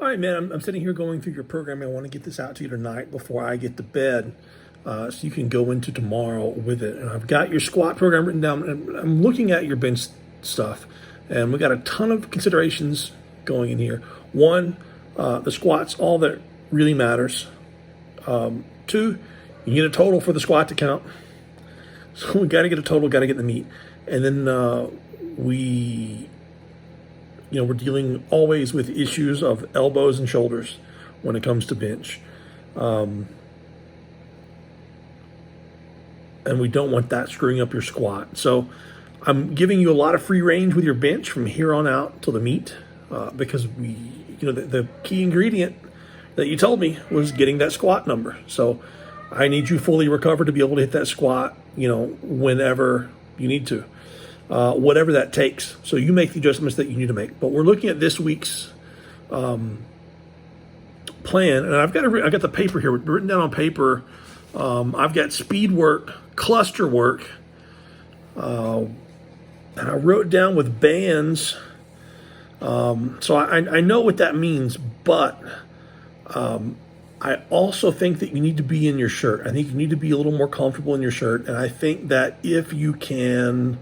All right, man, I'm sitting here going through your programming. I want to get this out to you tonight before I get to bed so you can go into tomorrow with it. And I've got your squat program written down, and I'm looking at your bench stuff, and we got a ton of considerations going in here. One, the squats, all that really matters. Two, you need a total for the squat to count. So we got to get a total, got to get the meat. And then we're dealing always with issues of elbows and shoulders when it comes to bench. And we don't want that screwing up your squat. So I'm giving you a lot of free range with your bench from here on out till the meet because the key ingredient that you told me was getting that squat number. So I need you fully recovered to be able to hit that squat, whenever you need to. Whatever that takes. So you make the adjustments that you need to make. But we're looking at this week's plan, and I've got the paper here written down on paper. I've got speed work, cluster work, and I wrote down with bands. So I know what that means, but I also think that you need to be in your shirt. I think you need to be a little more comfortable in your shirt, and I think that if you can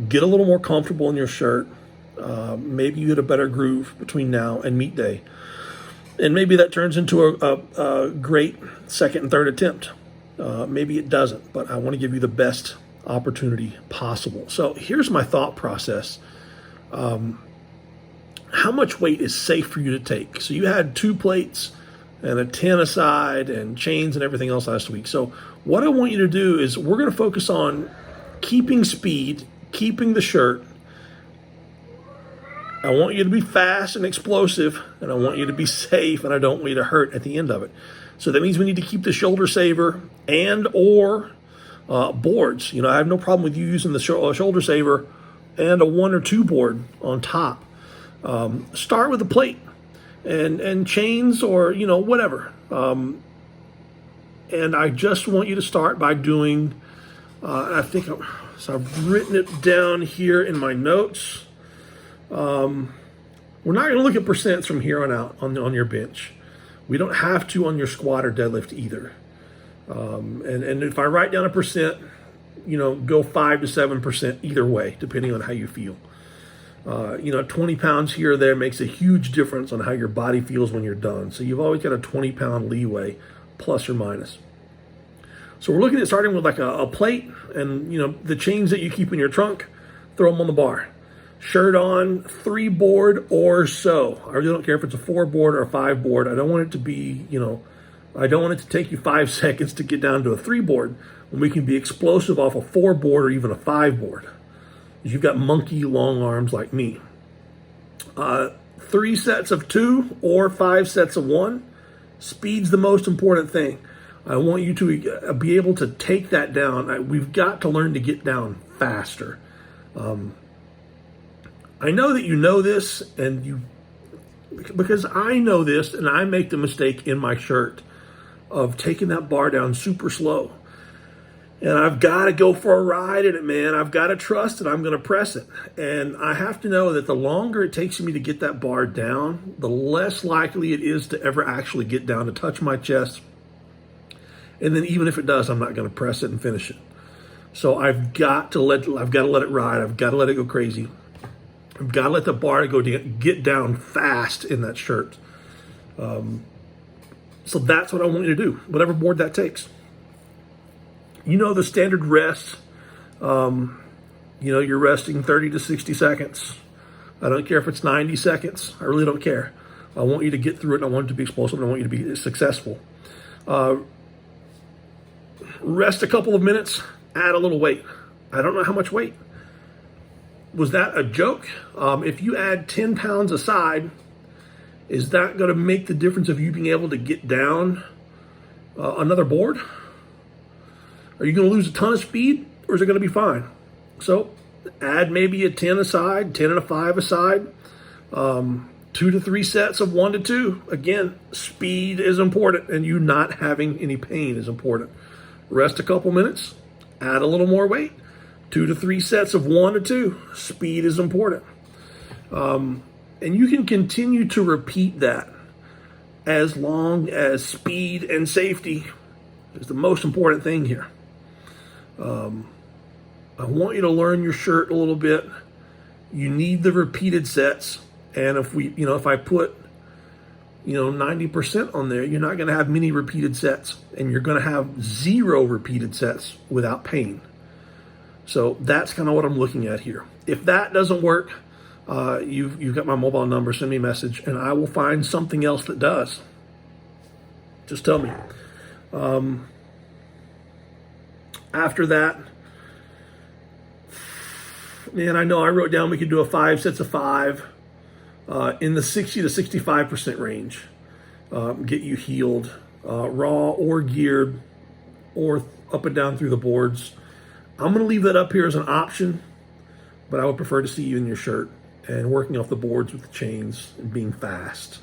get a little more comfortable in your shirt, maybe you get a better groove between now and meet day. And maybe that turns into a great second and third attempt. Maybe it doesn't, but I want to give you the best opportunity possible. So here's my thought process. How much weight is safe for you to take? So you had 2 plates and a 10 aside and chains and everything else last week. So what I want you to do is we're going to focus on keeping speed, keeping the shirt. I want you to be fast and explosive, and I want you to be safe, and I don't want you to hurt at the end of it. So that means we need to keep the shoulder saver and or boards. I have no problem with you using the shoulder saver and a 1 or 2 board on top. Start with a plate and chains or, whatever. And I just want you to start by doing, so I've written it down here in my notes. We're not going to look at percents from here on out on your bench. We don't have to on your squat or deadlift either. And if I write down a percent, go 5 to 7% either way, depending on how you feel. 20 pounds here or there makes a huge difference on how your body feels when you're done. So you've always got a 20-pound leeway, plus or minus. So we're looking at starting with like a plate and, the chains that you keep in your trunk, throw them on the bar. Shirt on, 3 board or so. I really don't care if it's a 4 board or a 5 board. I don't want it to be, I don't want it to take you 5 seconds to get down to a 3 board when we can be explosive off a 4 board or even a 5 board. You've got monkey long arms like me. 3 sets of 2 or 5 sets of 1. Speed's the most important thing. I want you to be able to take that down. We've got to learn to get down faster. I know that you know this, because I know this, and I make the mistake in my shirt of taking that bar down super slow. And I've got to go for a ride in it, man. I've got to trust it. I'm going to press it. And I have to know that the longer it takes me to get that bar down, the less likely it is to ever actually get down to touch my chest. And then even if it does, I'm not going to press it and finish it. So I've got to let it ride. I've got to let it go crazy. I've got to let the bar get down fast in that shirt. So that's what I want you to do, whatever board that takes. The standard rest, you're resting 30 to 60 seconds. I don't care if it's 90 seconds. I really don't care. I want you to get through it, and I want it to be explosive, and I want you to be successful. Rest a couple of minutes, add a little weight. I don't know how much weight. Was that a joke? If you add 10 pounds aside, is that going to make the difference of you being able to get down another board? Are you going to lose a ton of speed, or is it going to be fine? So add maybe a 10 aside, 10 and a 5 aside, 2 to 3 sets of 1 to 2. Again, speed is important, and you not having any pain is important. Rest a couple minutes, add a little more weight, 2 to 3 sets of 1 to 2. Speed is important. And you can continue to repeat that as long as speed and safety is the most important thing here. I want you to learn your shirt a little bit. You need the repeated sets. And if I put, 90% on there, you're not going to have many repeated sets, and you're going to have 0 repeated sets without pain. So that's kind of what I'm looking at here. If that doesn't work, you've got my mobile number. Send me a message, and I will find something else that does. Just tell me. After that, man, I know I wrote down we could do 5 sets of 5 in the 60 to 65% range. Get you healed, raw or geared, or up and down through the boards. I'm going to leave that up here as an option, but I would prefer to see you in your shirt and working off the boards with the chains and being fast.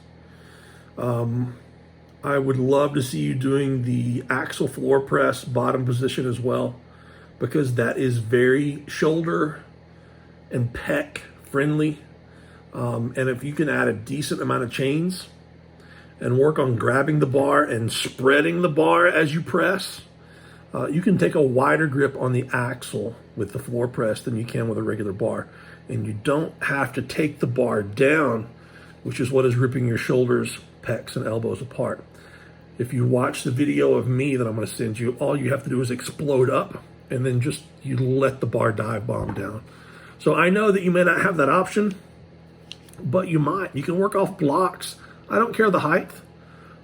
I would love to see you doing the axle floor press bottom position as well, because that is very shoulder and pec friendly. And if you can add a decent amount of chains and work on grabbing the bar and spreading the bar as you press, you can take a wider grip on the axle with the floor press than you can with a regular bar. And you don't have to take the bar down, which is what is ripping your shoulders, pecs, and elbows apart. If you watch the video of me that I'm going to send you, all you have to do is explode up, and then you let the bar dive bomb down. So I know that you may not have that option, but you might. You can work off blocks. I don't care the height.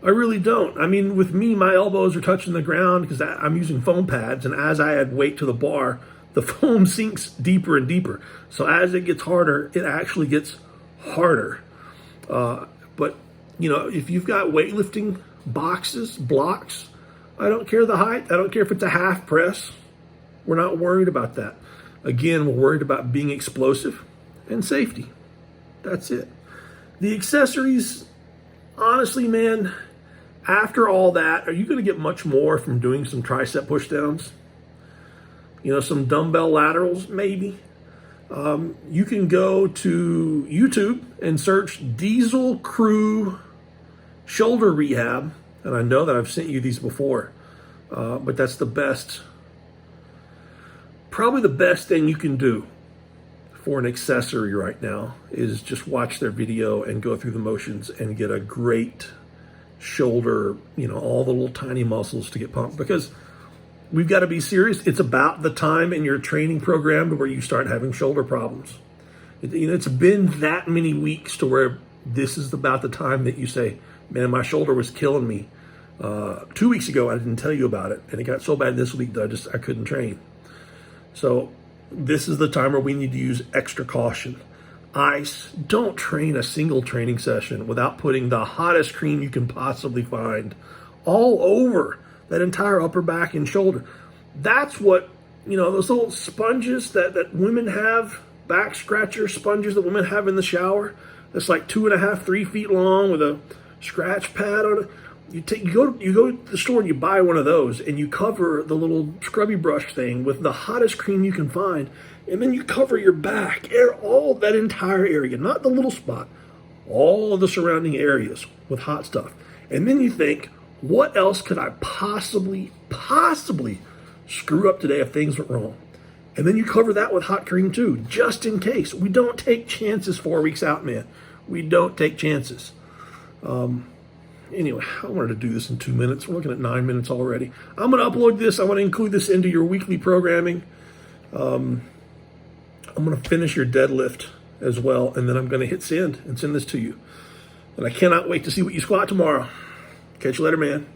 I really don't. I mean, with me, my elbows are touching the ground because I'm using foam pads, and as I add weight to the bar, the foam sinks deeper and deeper. So as it gets harder, it actually gets harder. But, if you've got weightlifting blocks, I don't care the height. I don't care if it's a half press. We're not worried about that. Again, we're worried about being explosive and safety. That's it. The accessories, honestly, man, after all that, are you going to get much more from doing some tricep pushdowns? Some dumbbell laterals, maybe. You can go to YouTube and search Diesel Crew Shoulder Rehab. And I know that I've sent you these before, but that's probably the best thing you can do for an accessory right now is just watch their video and go through the motions and get a great shoulder, all the little tiny muscles to get pumped, because we've got to be serious. It's about the time in your training program to where you start having shoulder problems. It's been that many weeks to where this is about the time that you say, man, my shoulder was killing me. 2 weeks ago, I didn't tell you about it, and it got so bad this week that I couldn't train. So this is the time where we need to use extra caution. Don't train a single training session without putting the hottest cream you can possibly find all over that entire upper back and shoulder. That's what, those little sponges that women have, back scratcher sponges that women have in the shower, that's like 2.5, 3 feet long with a scratch pad on it. You go to the store and you buy one of those, and you cover the little scrubby brush thing with the hottest cream you can find, and then you cover your back, all that entire area, not the little spot, all of the surrounding areas with hot stuff. And then you think, what else could I possibly screw up today if things went wrong? And then you cover that with hot cream too, just in case. We don't take chances 4 weeks out, man. We don't take chances. Anyway, I wanted to do this in 2 minutes. We're looking at 9 minutes already. I'm going to upload this. I want to include this into your weekly programming. I'm going to finish your deadlift as well, and then I'm going to hit send and send this to you. And I cannot wait to see what you squat tomorrow. Catch you later, man.